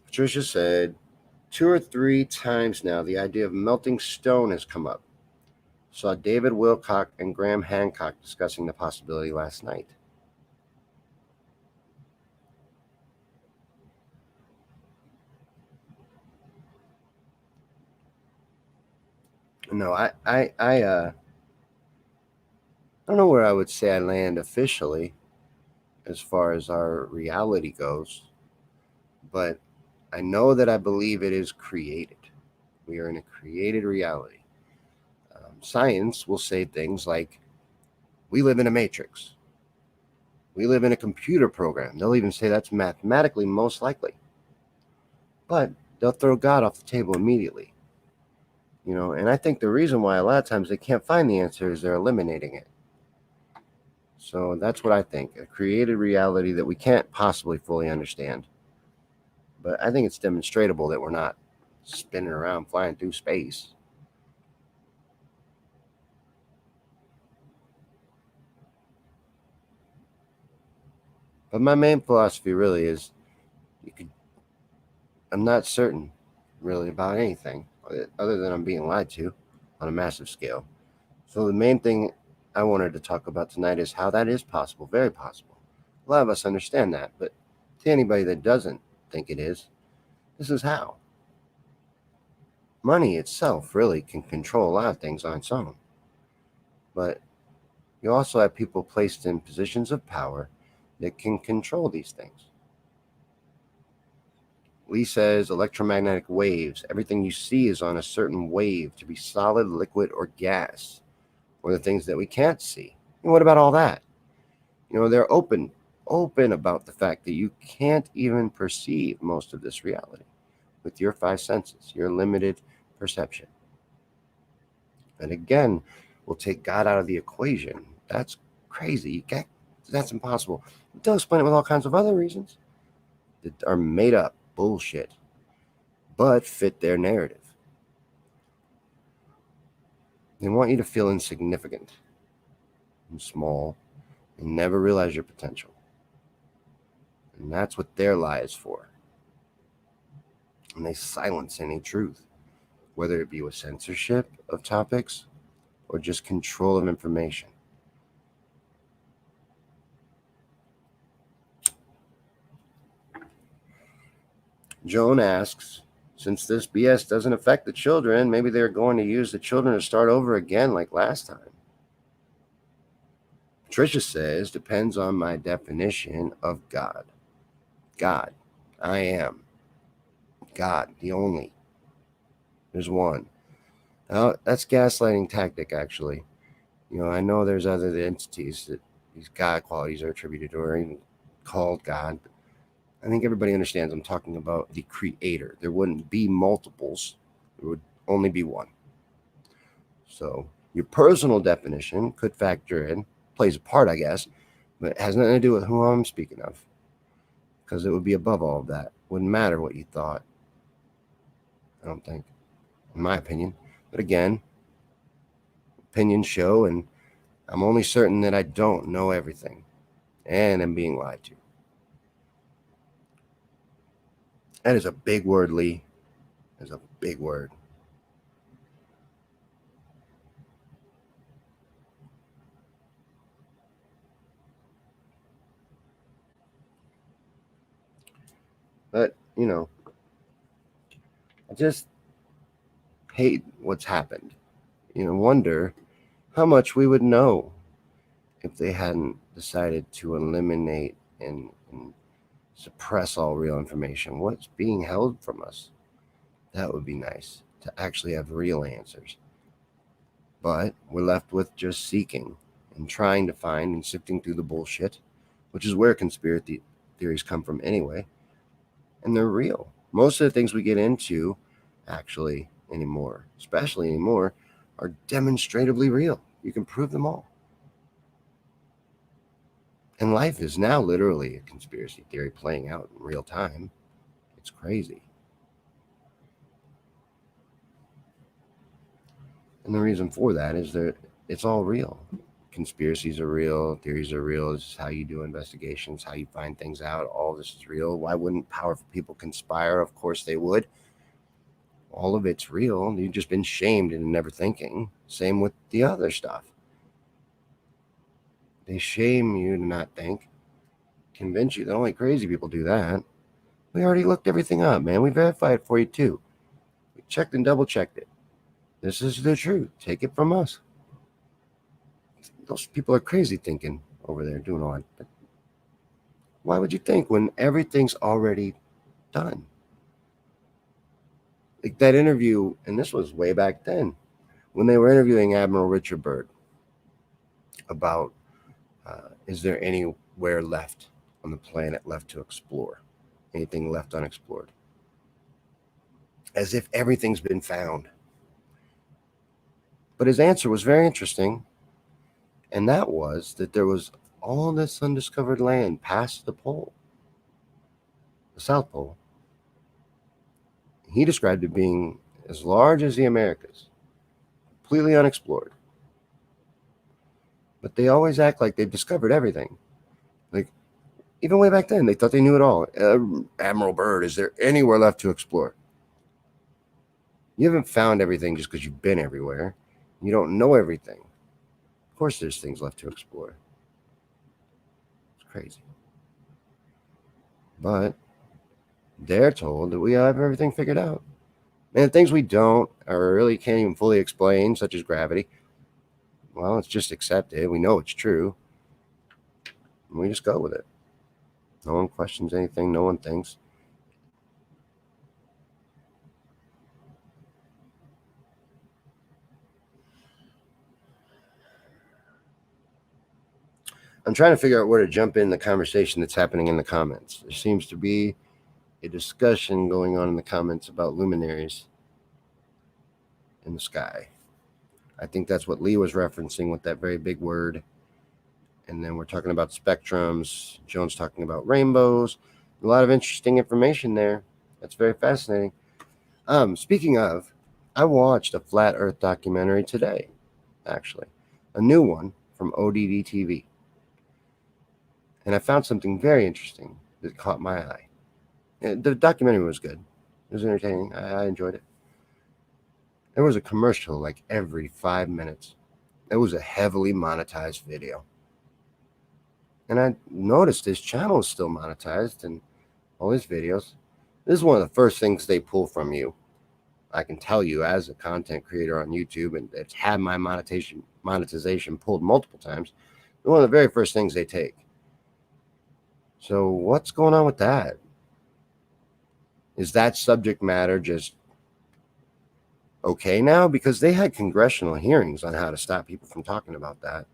Patricia said, 2 or 3 times now the idea of melting stone has come up. Saw David Wilcock and Graham Hancock discussing the possibility last night. No, I don't know where I would say I land officially as far as our reality goes, but I know that I believe it is created. We are in a created reality. Science will say things like, we live in a matrix. We live in a computer program. They'll even say that's mathematically most likely. But they'll throw God off the table immediately. And I think the reason why a lot of times they can't find the answer is they're eliminating it. So that's what I think, a created reality that we can't possibly fully understand. But I think it's demonstrable that we're not spinning around, flying through space. But my main philosophy really is, I'm not certain really about anything other than I'm being lied to on a massive scale. So the main thing I wanted to talk about tonight is how that is possible, very possible. A lot of us understand that, but to anybody that doesn't think it is, this is how. Money itself really can control a lot of things on its own. But you also have people placed in positions of power that can control these things. Lee says electromagnetic waves, everything you see is on a certain wave, to be solid, liquid, or gas, or the things that we can't see. And what about all that? They're open about the fact that you can't even perceive most of this reality with your 5 senses, your limited perception. And again, we'll take God out of the equation. That's crazy. That's impossible. They'll explain it with all kinds of other reasons that are made up bullshit, but fit their narrative. They want you to feel insignificant and small and never realize your potential. And that's what their lie is for. And they silence any truth, whether it be with censorship of topics or just control of information. Joan asks, Since this BS doesn't affect the children, maybe they're going to use the children to start over again like last time. Patricia says, depends on my definition of God. God. I am. God, the only. There's one. Now, that's gaslighting tactic, actually. I know there's other entities that these God qualities are attributed to or even called God. But I think everybody understands I'm talking about the creator. There wouldn't be multiples. There would only be one. So your personal definition could factor in, plays a part, I guess, but it has nothing to do with who I'm speaking of. Because it would be above all of that. Wouldn't matter what you thought. I don't think, in my opinion. But again, opinions show, and I'm only certain that I don't know everything. And I'm being lied to. That is a big word, Lee. That's a big word. But, I just hate what's happened. Wonder how much we would know if they hadn't decided to eliminate and suppress all real information. What's being held from us? That would be nice, to actually have real answers. But we're left with just seeking and trying to find and sifting through the bullshit, which is where conspiracy theories come from anyway. And they're real. Most of the things we get into, actually, especially anymore, are demonstratively real. You can prove them all. And life is now literally a conspiracy theory playing out in real time. It's crazy. And the reason for that is that it's all real. Conspiracies are real. Theories are real. This is how you do investigations, how you find things out. All this is real. Why wouldn't powerful people conspire? Of course they would. All of it's real. You've just been shamed into never thinking. Same with the other stuff. They shame you to not think, convince you that only crazy people do that. We already looked everything up, man. We verified it for you too. We checked and double checked it. This is the truth. Take it from us. Those people are crazy thinking over there doing all that. But why would you think when everything's already done? Like that interview, and this was way back then, when they were interviewing Admiral Richard Byrd about is there anywhere left on the planet left to explore? Anything left unexplored? As if everything's been found. But his answer was very interesting, and that was that there was all this undiscovered land past the pole, the South Pole. He described it being as large as the Americas, completely unexplored. But they always act like they've discovered everything. Like, even way back then, they thought they knew it all. Admiral Byrd, is there anywhere left to explore? You haven't found everything just because you've been everywhere. You don't know everything. Of course there's things left to explore. It's crazy. But they're told that we have everything figured out. And the things we don't or really can't even fully explain, such as gravity, well, it's just accepted. We know it's true. And we just go with it. No one questions anything. No one thinks. I'm trying to figure out where to jump in the conversation that's happening in the comments. There seems to be a discussion going on in the comments about luminaries in the sky. I think that's what Lee was referencing with that very big word. And then we're talking about spectrums. Joan's talking about rainbows. A lot of interesting information there. That's very fascinating. Speaking of, I watched a flat Earth documentary today, actually. A new one from ODD TV. And I found something very interesting that caught my eye. The documentary was good. It was entertaining. I enjoyed it. There was a commercial like every 5 minutes. It was a heavily monetized video. And I noticed his channel is still monetized and all his videos. This is one of the first things they pull from you. I can tell you, as a content creator on YouTube, and it's had my monetization pulled multiple times, one of the very first things they take. So what's going on with that? Is that subject matter just okay now? Because they had congressional hearings on how to stop people from talking about that.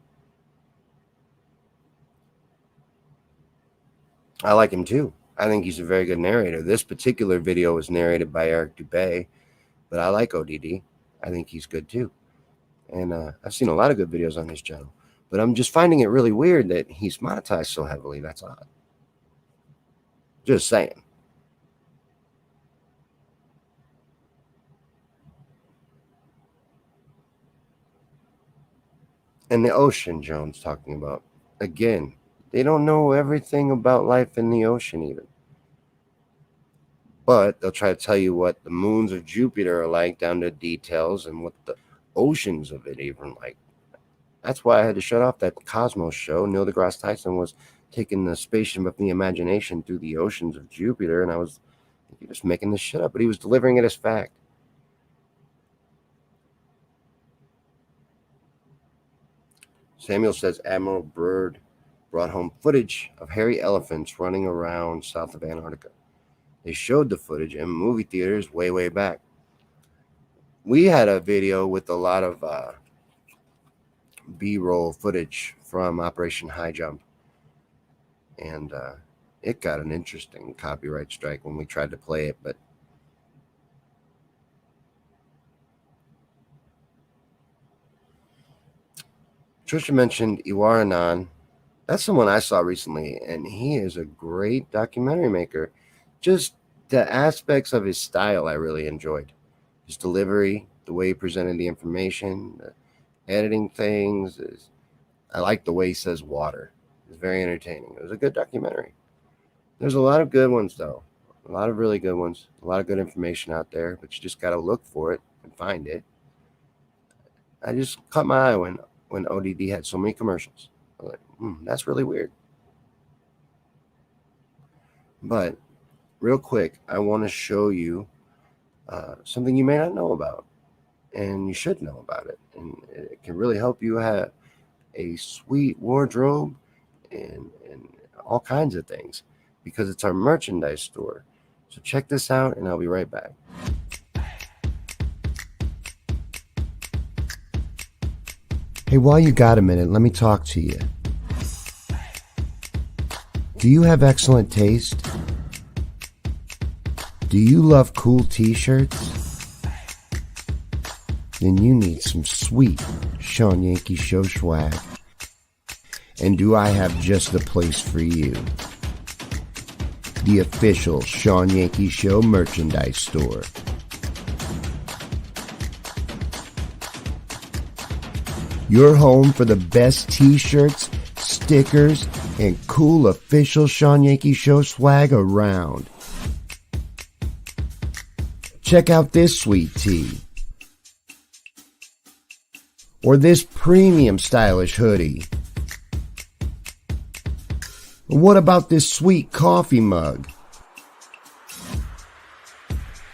I like him too. I think he's a very good narrator. This particular video was narrated by Eric Dubay, but I like ODD. I think he's good too. And I've seen a lot of good videos on his channel, but I'm just finding it really weird that he's monetized so heavily. That's odd. Just saying. And the ocean Jones talking about. Again, they don't know everything about life in the ocean even. But they'll try to tell you what the moons of Jupiter are like down to details and what the oceans of it even like. That's why I had to shut off that Cosmos show. Neil deGrasse Tyson was taking the spaceship of the imagination through the oceans of Jupiter, and I was just making this shit up, but he was delivering it as fact. Samuel says Admiral Byrd brought home footage of hairy elephants running around south of Antarctica. They showed the footage in movie theaters way back. We had a video with a lot of B-roll footage from Operation High Jump, and it got an interesting copyright strike when we tried to play it, but Trisha mentioned Iwaranan. That's someone I saw recently, and he is a great documentary maker. Just the aspects of his style I really enjoyed. His delivery, the way he presented the information, the editing things. I like the way he says water. It's very entertaining. It was a good documentary. There's a lot of good ones, though. A lot of really good ones. A lot of good information out there, but you just got to look for it and find it. I just caught my eye when ODD had so many commercials. I was like, that's really weird. But real quick, I want to show you something you may not know about, and you should know about it. And it can really help you have a sweet wardrobe and all kinds of things, because it's our merchandise store. So check this out, and I'll be right back. Hey, while you got a minute, let me talk to you. Do you have excellent taste? Do you love cool t-shirts? Then you need some sweet Shawn Yankey Show swag. And do I have just the place for you? The official Shawn Yankey Show merchandise store. Your home for the best t-shirts, stickers, and cool official Shawn Yankey Show swag around. Check out this sweet tee. Or this premium stylish hoodie. What about this sweet coffee mug?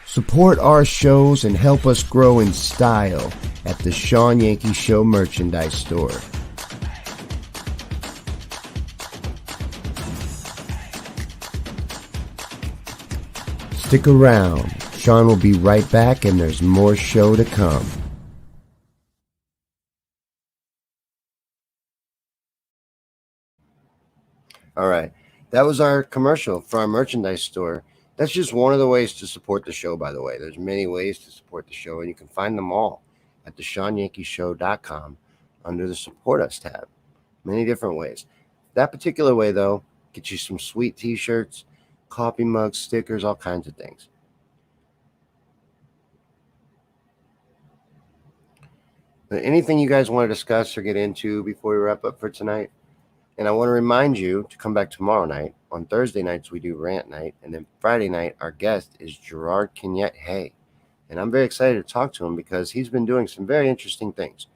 Support our shows and help us grow in style at the Shawn Yankey Show merchandise store. Stick around. Shawn will be right back, and there's more show to come. All right. That was our commercial for our merchandise store. That's just one of the ways to support the show, by the way. There's many ways to support the show, and you can find them all at theshawnyankeyshow.com under the Support Us tab. Many different ways. That particular way, though, gets you some sweet t-shirts, coffee mugs, stickers, all kinds of things. But anything you guys want to discuss or get into before we wrap up for tonight? And I want to remind you to come back tomorrow night. On Thursday nights, we do rant night. And then Friday night, our guest is Gerard Kenyette Hay. And I'm very excited to talk to him because he's been doing some very interesting things.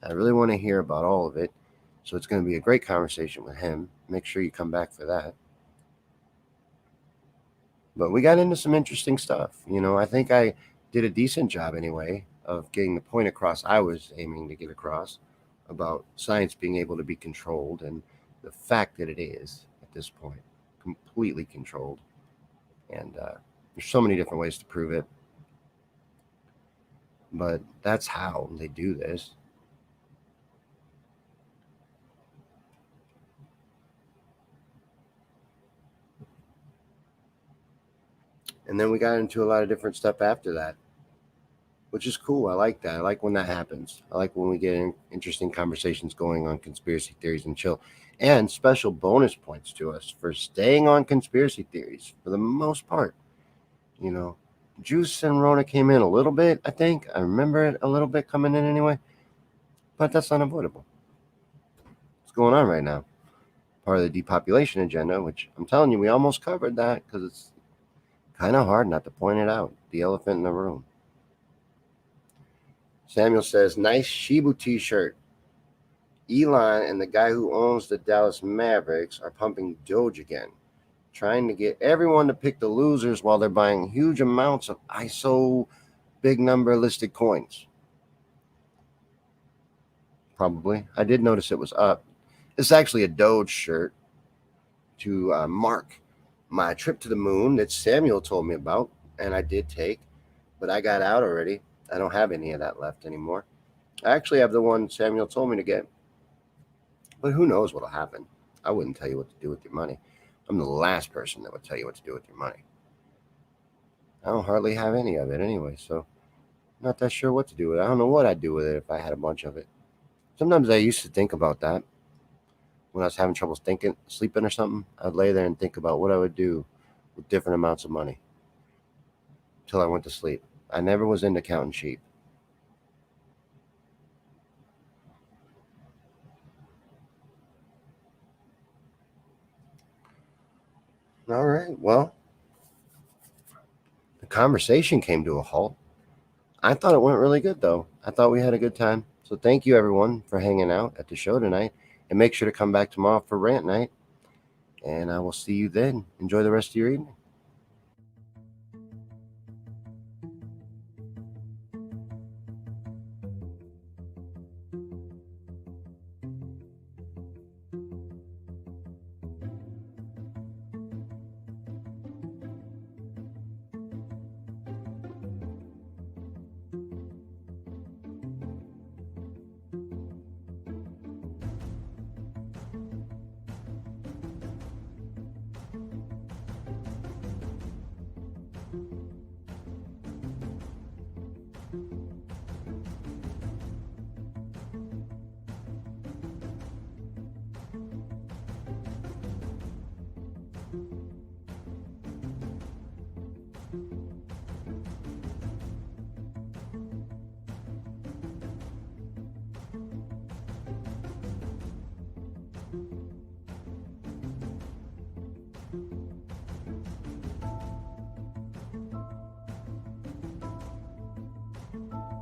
I really want to hear about all of it. So it's going to be a great conversation with him. Make sure you come back for that. But we got into some interesting stuff. I think I did a decent job anyway of getting the point across I was aiming to get across about science being able to be controlled, and the fact that it is at this point completely controlled. And there's so many different ways to prove it. But that's how they do this. And then we got into a lot of different stuff after that, which is cool. I like that. I like when that happens. I like when we get interesting conversations going on conspiracy theories and chill. And special bonus points to us for staying on conspiracy theories for the most part. Juice and Rona came in a little bit, I think. I remember it a little bit coming in anyway. But that's unavoidable. What's going on right now? Part of the depopulation agenda, which I'm telling you, we almost covered that because it's kind of hard not to point it out. The elephant in the room. Samuel says, nice Shibu t-shirt. Elon and the guy who owns the Dallas Mavericks are pumping Doge again, trying to get everyone to pick the losers while they're buying huge amounts of ISO big number listed coins. Probably. I did notice it was up. It's actually a Doge shirt to mark my trip to the moon that Samuel told me about, and I did take, but I got out already. I don't have any of that left anymore. I actually have the one Samuel told me to get, but who knows what'll happen. I wouldn't tell you what to do with your money. I'm the last person that would tell you what to do with your money. I don't hardly have any of it anyway, so I'm not that sure what to do with it. I don't know what I'd do with it if I had a bunch of it. Sometimes I used to think about that. When I was having trouble sleeping or something, I'd lay there and think about what I would do with different amounts of money until I went to sleep. I never was into counting sheep. All right, well, the conversation came to a halt. I thought it went really good, though. I thought we had a good time. So thank you, everyone, for hanging out at the show tonight. And make sure to come back tomorrow for rant night. And I will see you then. Enjoy the rest of your evening.